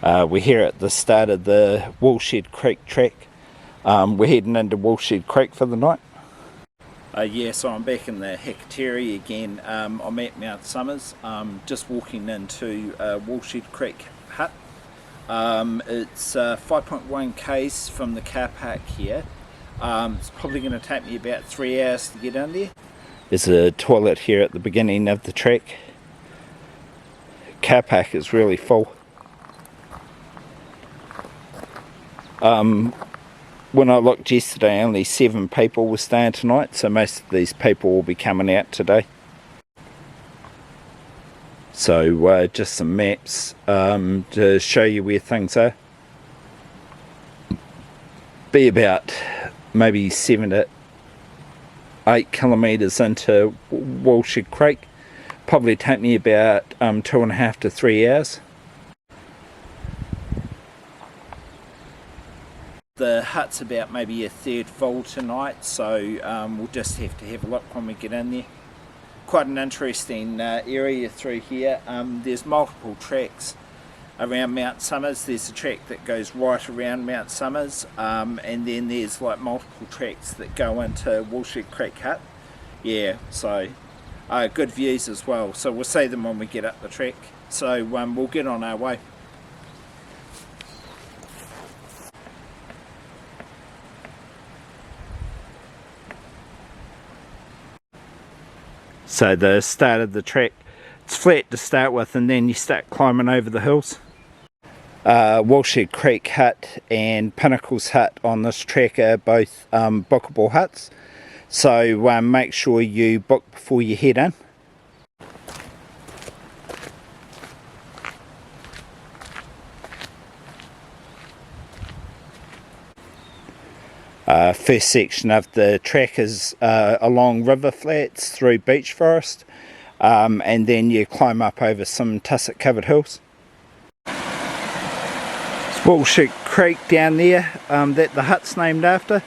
We're here at the start of the Woolshed Creek trek. We're heading into Woolshed Creek for the night. Yeah, so I'm back in the Hakatere again. I'm at Mount Somers, just walking into Woolshed Creek Hut. It's 5.1 k's from the car park here. It's probably going to take me about 3 hours to get in there. There's a toilet here at the beginning of the trek. Car park is really full. When I looked yesterday, only 7 people were staying tonight, so most of these people will be coming out today. So just some maps to show you where things are. Be about maybe 7 to 8 kilometres into Woolshed Creek. Probably take me about 2.5 to 3 hours. The hut's about maybe a third full tonight, so we'll just have to have a look when we get in there. Quite an interesting area through here. There's multiple tracks around Mount Somers. There's a track that goes right around Mount Somers, and then there's like multiple tracks that go into Woolshed Creek Hut. Yeah, so good views as well. So we'll see them when we get up the track. So we'll get on our way. So the start of the trek, it's flat to start with, and then you start climbing over the hills. Woolshed Creek Hut and Pinnacle's Hut on this trek are both bookable huts, so make sure you book before you head in. First section of the trek is along river flats through beech forest, and then you climb up over some tussock covered hills. It's Woolshed Creek down there that the hut's named after.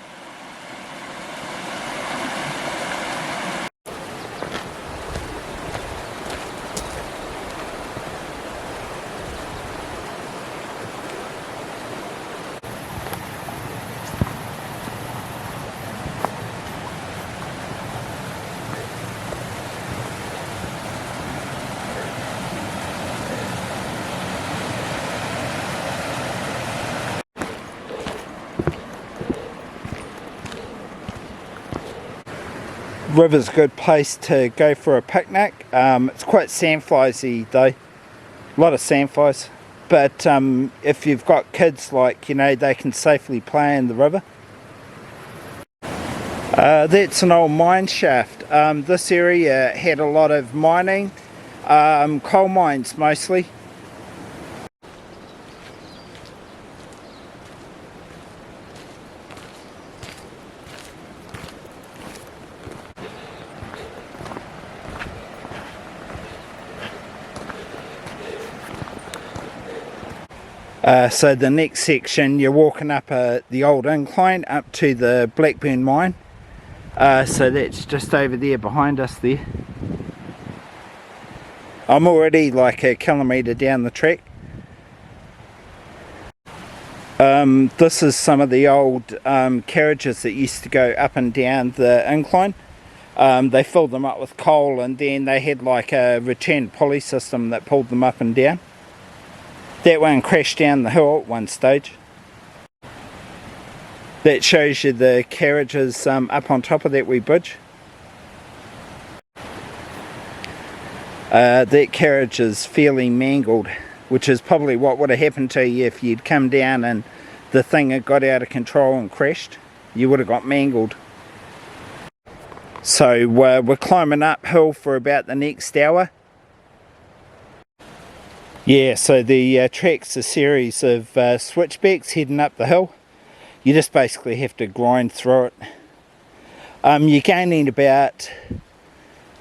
River's a good place to go for a picnic. It's quite sandfliesy though, a lot of sandflies, but if you've got kids, like, you know, they can safely play in the river. That's an old mine shaft. This area had a lot of mining, coal mines mostly. So the next section, you're walking up the old incline up to the Blackburn mine. So that's just over there behind us there. I'm already like a kilometre down the track. This is some of the old carriages that used to go up and down the incline. They filled them up with coal, and then they had like a return pulley system that pulled them up and down. That one crashed down the hill at one stage. That shows you the carriages up on top of that wee bridge. That carriage is fairly mangled, which is probably what would have happened to you if you'd come down and the thing had got out of control and crashed. You would have got mangled. So we're climbing uphill for about the next hour. Yeah, so the track's a series of switchbacks heading up the hill. You just basically have to grind through it. You're gaining about,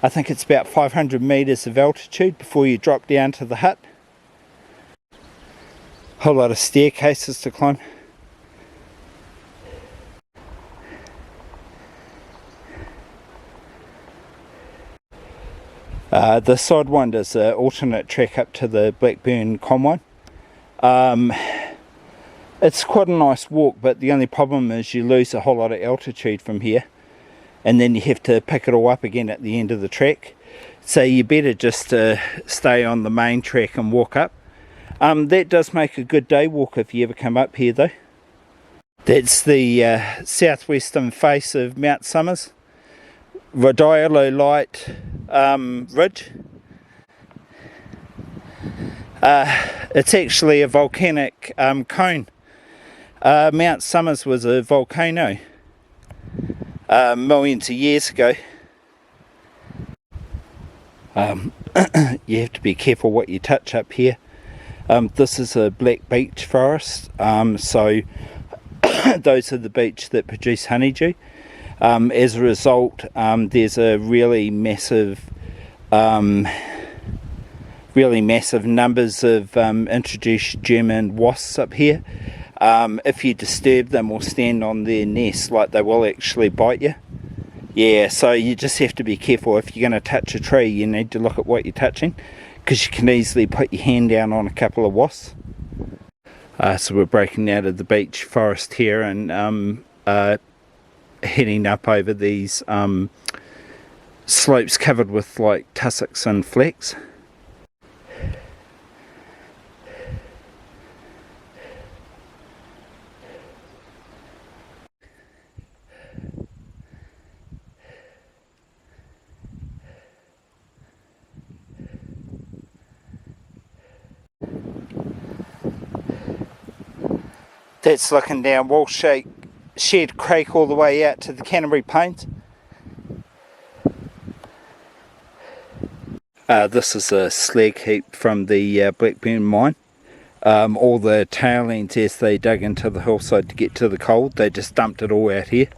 I think it's about 500 metres of altitude before you drop down to the hut. Whole lot of staircases to climb. The Sidewinder is an alternate track up to the Blackburn combine. It's quite a nice walk, but the only problem is you lose a whole lot of altitude from here, and then you have to pick it all up again at the end of the track. So you better just stay on the main track and walk up. That does make a good day walk if you ever come up here though. That's the southwestern face of Mount Somers, radiolite ridge. It's actually a volcanic cone. Mount Somers was a volcano millions of years ago. You have to be careful what you touch up here. This is a black beech forest, so those are the beech that produce honeydew. As a result, there's a really massive numbers of introduced German wasps up here. If you disturb them or stand on their nest, like, they will actually bite you. Yeah, so you just have to be careful. If you're going to touch a tree, you need to look at what you're touching, because you can easily put your hand down on a couple of wasps. So we're breaking out of the beech forest here and heading up over these slopes covered with like tussocks and flax. That's looking down Woolshed Creek all the way out to the Canterbury Plains. This is a slag heap from the Blackburn mine. All the tailings, as they dug into the hillside to get to the coal, they just dumped it all out here.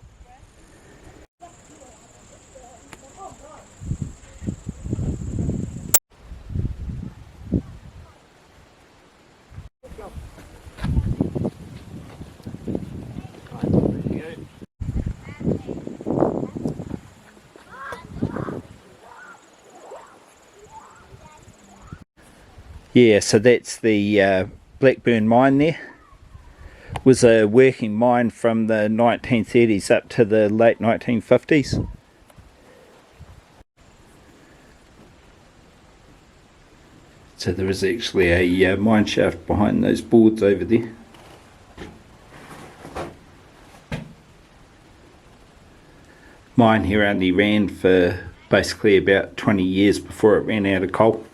Yeah, so that's the Blackburn mine there. It was a working mine from the 1930s up to the late 1950s. So there is actually a mine shaft behind those boards over there. Mine here only ran for basically about 20 years before it ran out of coal.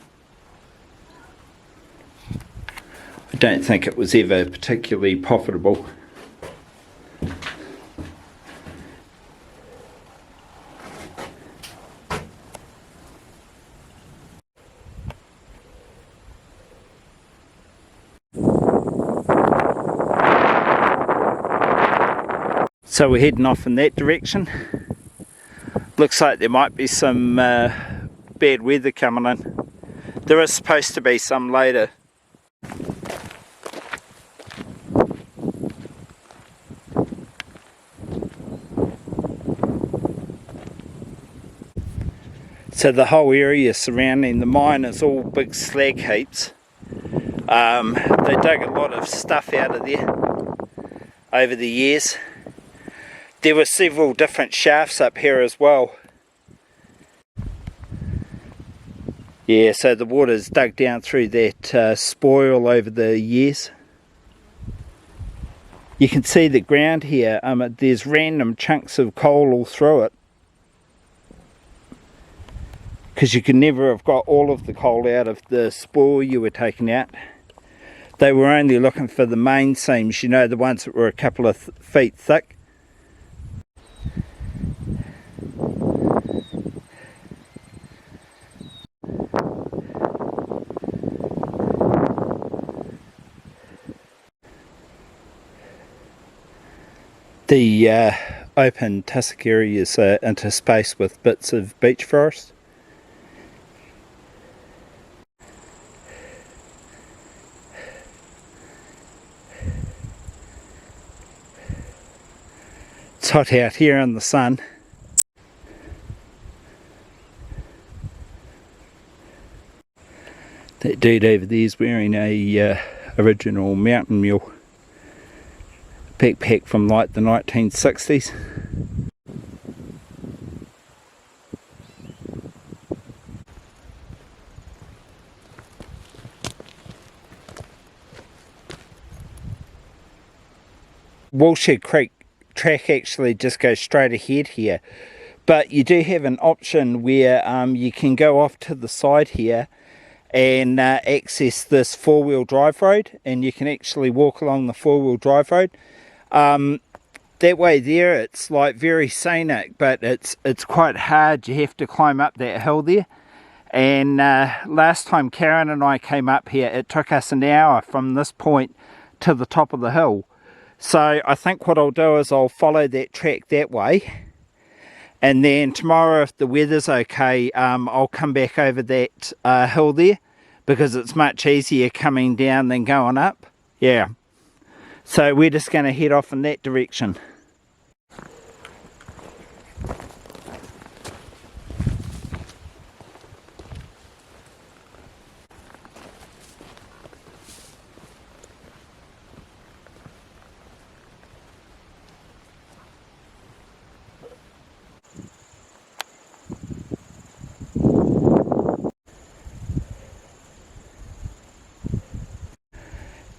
I don't think it was ever particularly profitable. So we're heading off in that direction. Looks like there might be some bad weather coming in. There is supposed to be some later. So the whole area surrounding the mine is all big slag heaps. They dug a lot of stuff out of there over the years. There were several different shafts up here as well. Yeah, so the water's dug down through that spoil over the years. You can see the ground here, there's random chunks of coal all through it, because you could never have got all of the coal out of the spoil you were taking out. They were only looking for the main seams, you know, the ones that were a couple of feet thick. The open tussock area is interspaced with bits of beech forest. It's hot out here in the sun. That dude over there is wearing a original mountain mule backpack from like the 1960s. Woolshed Creek track actually just goes straight ahead here, but you do have an option where you can go off to the side here and access this four-wheel drive road, and you can actually walk along the four-wheel drive road. That way there it's like very scenic, but it's quite hard. You have to climb up that hill there, and last time Karen and I came up here it took us an hour from this point to the top of the hill. So I think what I'll do is I'll follow that track that way, and then tomorrow if the weather's okay I'll come back over that hill there, because it's much easier coming down than going up. Yeah, so we're just going to head off in that direction.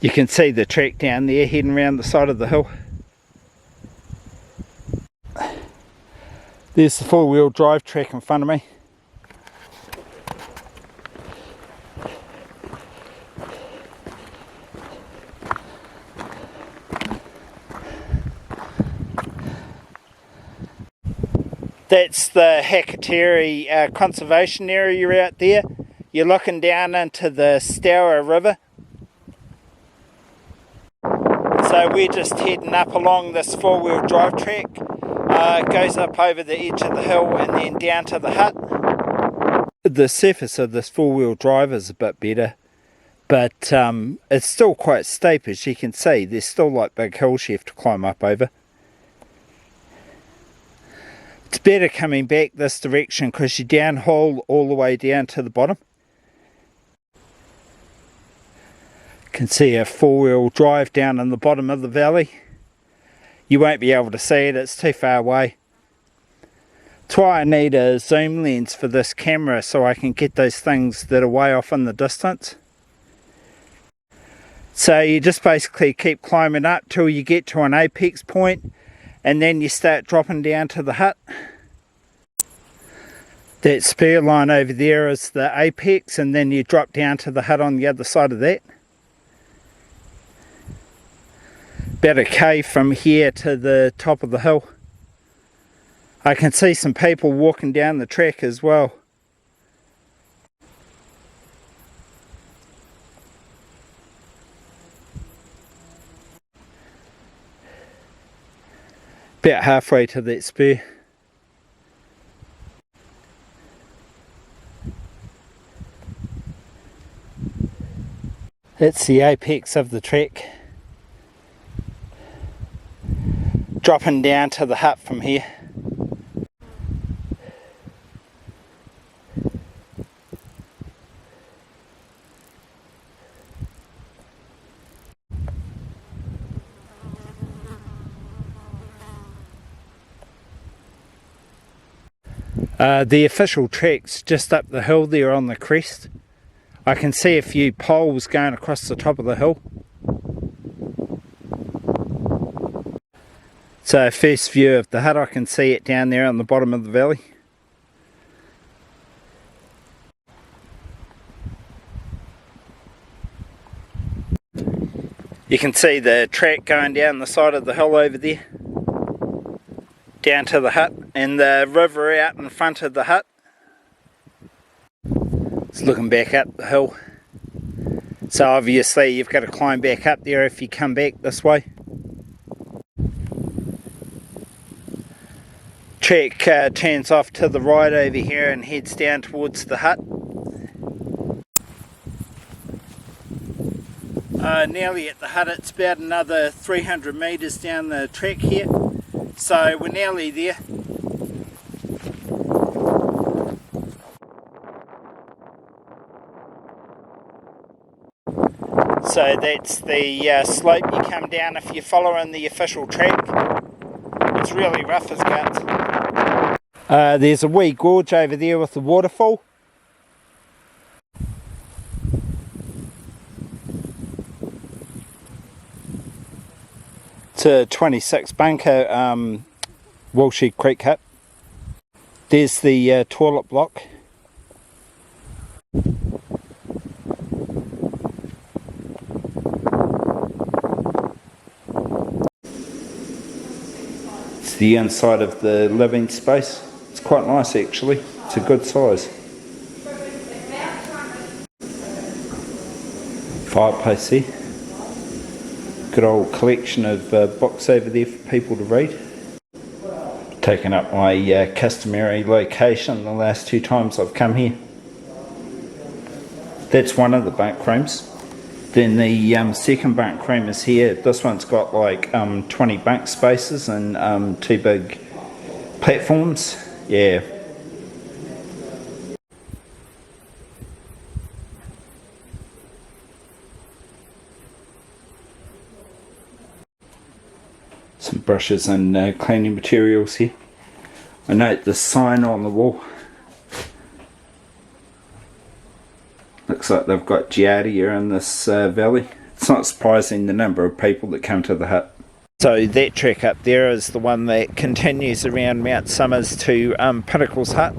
You can see the track down there heading around the side of the hill. There's the four-wheel drive track in front of me. That's the Hakatere Conservation Area out there. You're looking down into the Stour River. So we're just heading up along this four-wheel drive track. It goes up over the edge of the hill and then down to the hut. The surface of this four-wheel drive is a bit better, but it's still quite steep, as you can see. There's still like big hills you have to climb up over. It's better coming back this direction because you're downhole all the way down to the bottom. Can see a four-wheel drive down in the bottom of the valley. You won't be able to see it, it's too far away. That's why I need a zoom lens for this camera, so I can get those things that are way off in the distance. So you just basically keep climbing up till you get to an apex point, and then you start dropping down to the hut. That spur line over there is the apex, and then you drop down to the hut on the other side of that. About a K from here to the top of the hill. I can see some people walking down the track as well. About halfway to that spur. That's the apex of the track. Dropping down to the hut from here. The official track's just up the hill there on the crest. I can see a few poles going across the top of the hill. So first view of the hut, I can see it down there on the bottom of the valley. You can see the track going down the side of the hill over there, down to the hut, and the river out in front of the hut. It's looking back up the hill. So obviously you've got to climb back up there if you come back this way. Track turns off to the right over here and heads down towards the hut. Nearly at the hut. It's about another 300 metres down the track here, so we're nearly there. So that's the slope you come down if you're following the official track. It's really rough as guts. There's a wee gorge over there with the waterfall. It's a 26 bunker Woolshed Creek Hut. There's the toilet block. It's the inside of the living space. It's quite nice actually. It's a good size. Fireplace there. Good old collection of books over there for people to read. Taken up my customary location the last 2 times I've come here. That's one of the bunk rooms. Then the second bunk room is here. This one's got like 20 bunk spaces and 2 big platforms. Yeah. Some brushes and cleaning materials here. I note the sign on the wall. Looks like they've got giardia in this valley. It's not surprising the number of people that come to the hut. So that trek up there is the one that continues around Mount Somers to Pinnacle's hut.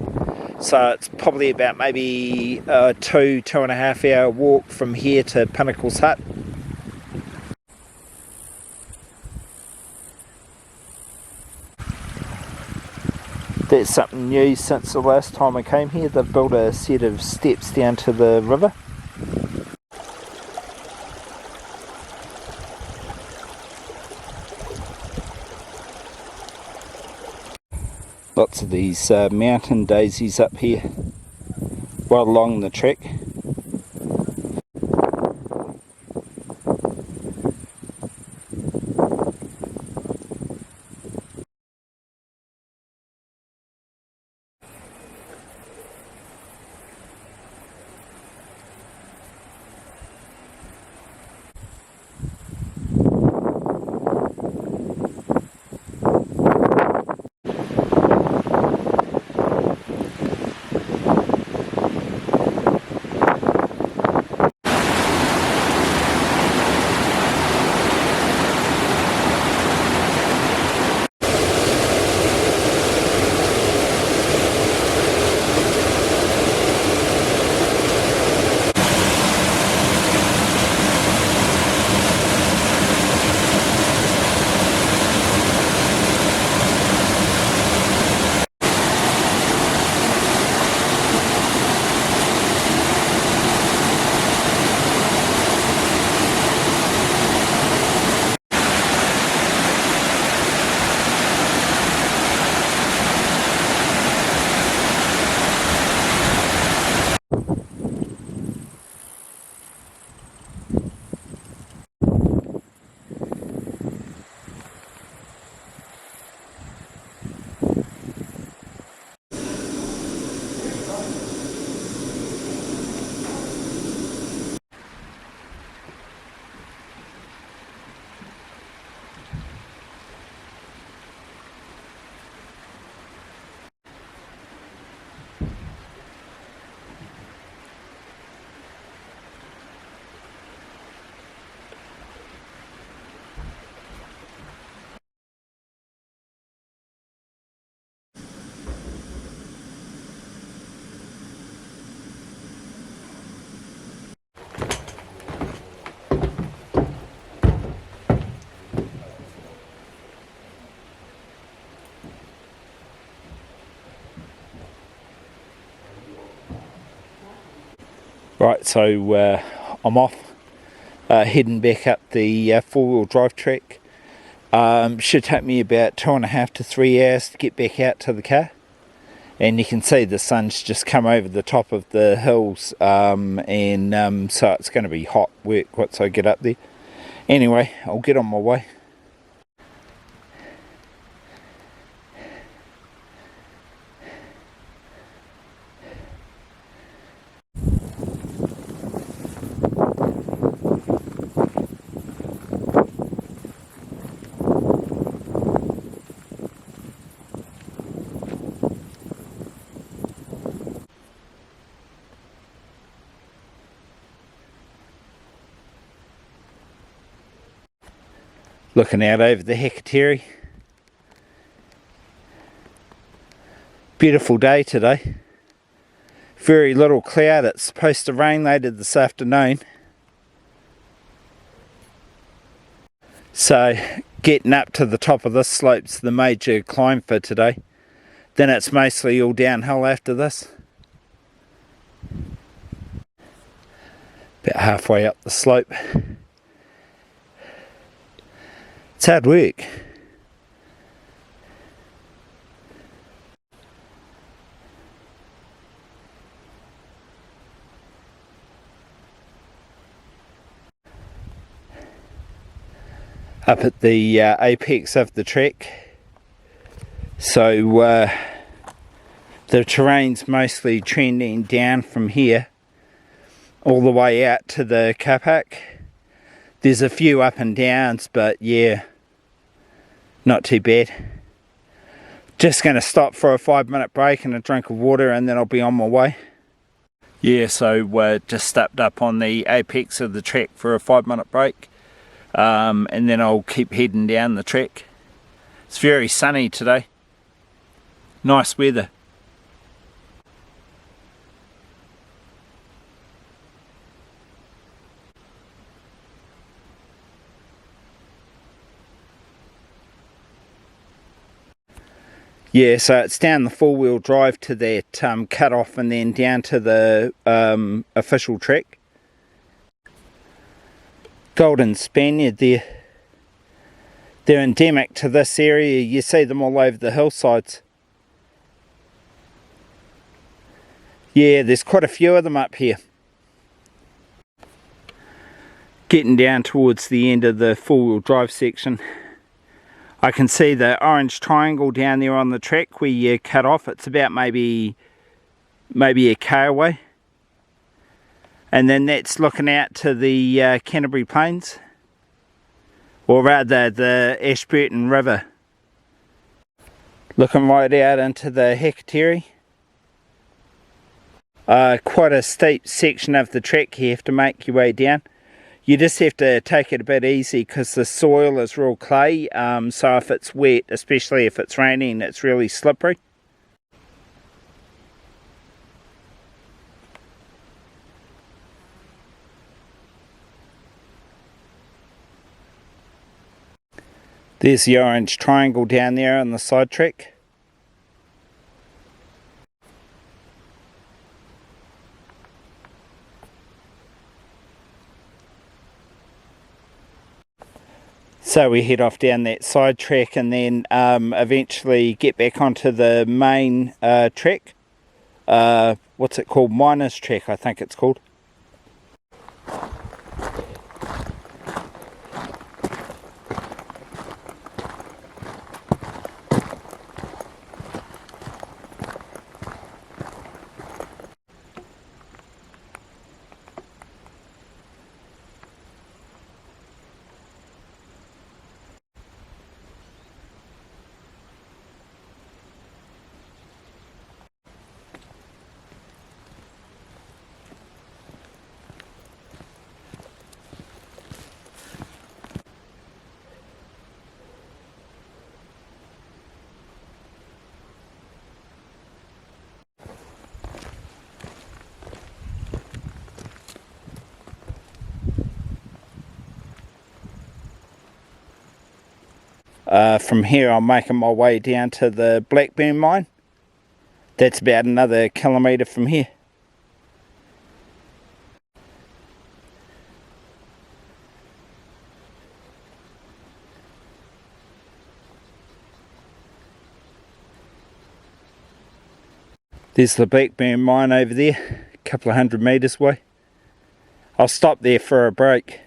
So it's probably about maybe a 2.5 hour walk from here to Pinnacle's hut. That's something new since the last time I came here. They've built a set of steps down to the river. Lots of these mountain daisies up here, right along the trek. Right, so I'm off, heading back up the four-wheel drive track. Should take me about 2.5 to 3 hours to get back out to the car. And you can see the sun's just come over the top of the hills, and so it's going to be hot work once I get up there. Anyway, I'll get on my way. Looking out over the Hakatere. Beautiful day today. Very little cloud. It's supposed to rain later this afternoon. So getting up to the top of this slope's the major climb for today. Then it's mostly all downhill after this. About halfway up the slope. It's hard work. Up at the apex of the trek. So the terrain's mostly trending down from here all the way out to the carpark. There's a few up and downs, but yeah, not too bad. Just going to stop for a 5-minute break and a drink of water, and then I'll be on my way. Yeah, so just stepped up on the apex of the trek for a 5-minute break, and then I'll keep heading down the trek. It's very sunny today. Nice weather. Yeah, so it's down the 4-wheel drive to that cut off and then down to the official trek. Golden Spaniard there. They're endemic to this area. You see them all over the hillsides. Yeah, there's quite a few of them up here. Getting down towards the end of the 4-wheel drive section. I can see the orange triangle down there on the track where you cut off. It's about maybe a k away. And then that's looking out to the Canterbury Plains. Or rather the Ashburton River. Looking right out into the Hakatere. Quite a steep section of the track you have to make your way down. You just have to take it a bit easy because the soil is real clay, so if it's wet, especially if it's raining, it's really slippery. There's the orange triangle down there on the side track. So we head off down that side track and then eventually get back onto the main track. What's it called? Miners Track, I think it's called. From here I'm making my way down to the Blackburn mine. That's about another kilometre from here. There's the Blackburn mine over there, a couple of 100 metres away. I'll stop there for a break.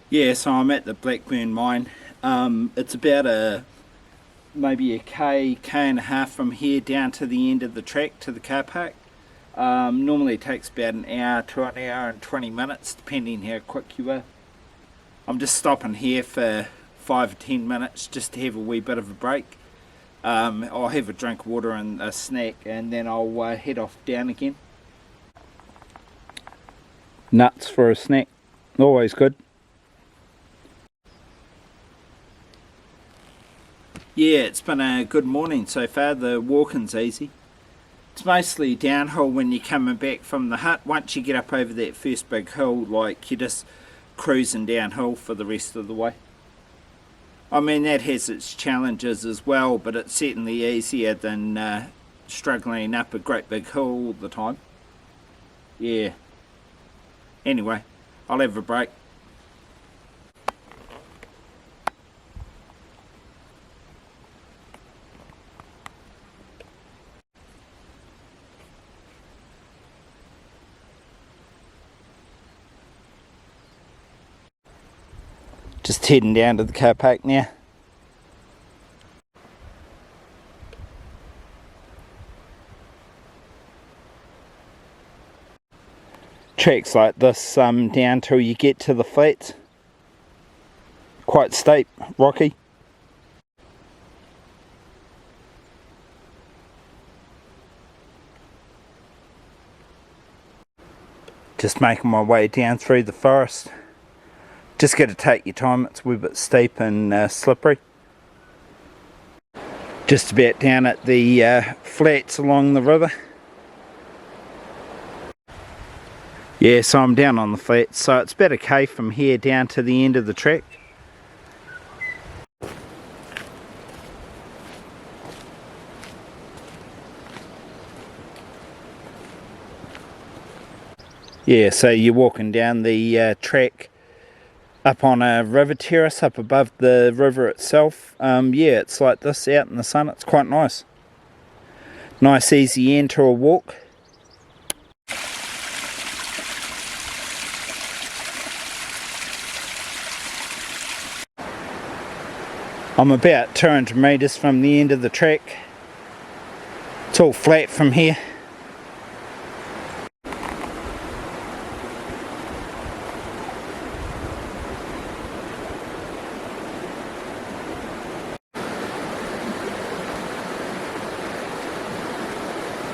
Yeah, so I'm at the Blackburn mine. It's about maybe a k and a half from here down to the end of the track to the car park. Normally it takes about an hour to an hour and 20 minutes depending how quick you are. I'm just stopping here for 5 or 10 minutes just to have a wee bit of a break. I'll have a drink of water and a snack, and then I'll head off down again. Nuts for a snack, always good. Yeah, it's been a good morning so far. The walking's easy. It's mostly downhill when you're coming back from the hut. Once you get up over that first big hill, like, you're just cruising downhill for the rest of the way. I mean, that has its challenges as well, but it's certainly easier than struggling up a great big hill all the time. Yeah. Anyway, I'll have a break. Just heading down to the car park now. Tracks like this down till you get to the flats. Quite steep, rocky. Just making my way down through the forest. Just got to take your time, it's a wee bit steep and slippery. Just about down at the flats along the river. Yeah, so I'm down on the flats, so it's about a K from here down to the end of the track. Yeah, so you're walking down the track up on a river terrace up above the river itself. Yeah, it's like this out in the sun. It's quite nice. Nice easy end to a walk. I'm about 200 metres from the end of the track. It's all flat from here.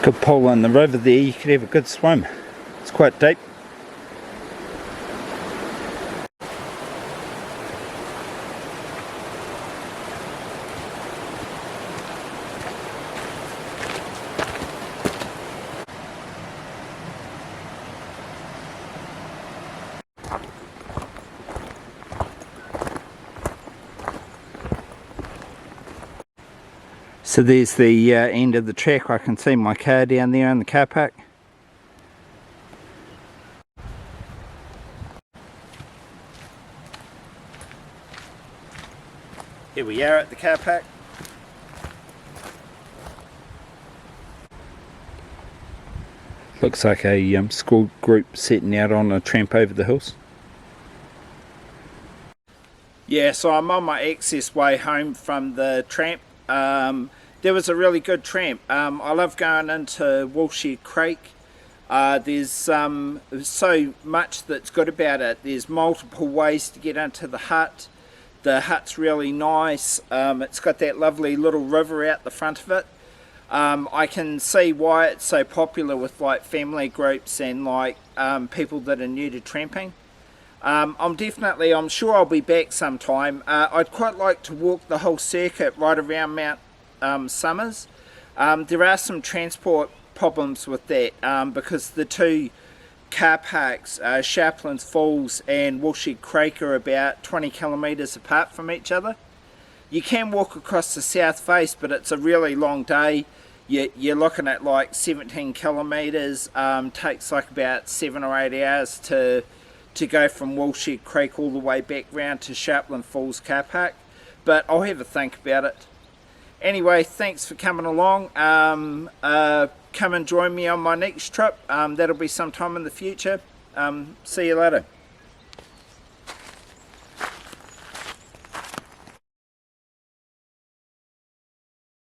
Good pull in the river there, you could have a good swim. It's quite deep. So there's the end of the track. I can see my car down there in the car park. Here we are at the car park. Looks like a school group setting out on a tramp over the hills. Yeah, so I'm on my access way home from the tramp. There was a really good tramp. I love going into Woolshed Creek. There's so much that's good about it. There's multiple ways to get into the hut. The hut's really nice. It's got that lovely little river out the front of it. I can see why it's so popular with like family groups and like people that are new to tramping. I'm sure I'll be back sometime. I'd quite like to walk the whole circuit right around Mount Somers. There are some transport problems with that because the two car parks, Sharplands Falls and Woolshed Creek, are about 20 kilometres apart from each other. You can walk across the south face, but it's a really long day. You're looking at like 17 kilometres. Takes like about 7 or 8 hours to go from Woolshed Creek all the way back round to Sharplands Falls car park, but I'll have a think about it. Anyway, thanks for coming along. Come and join me on my next trip. That'll be sometime in the future. See you later.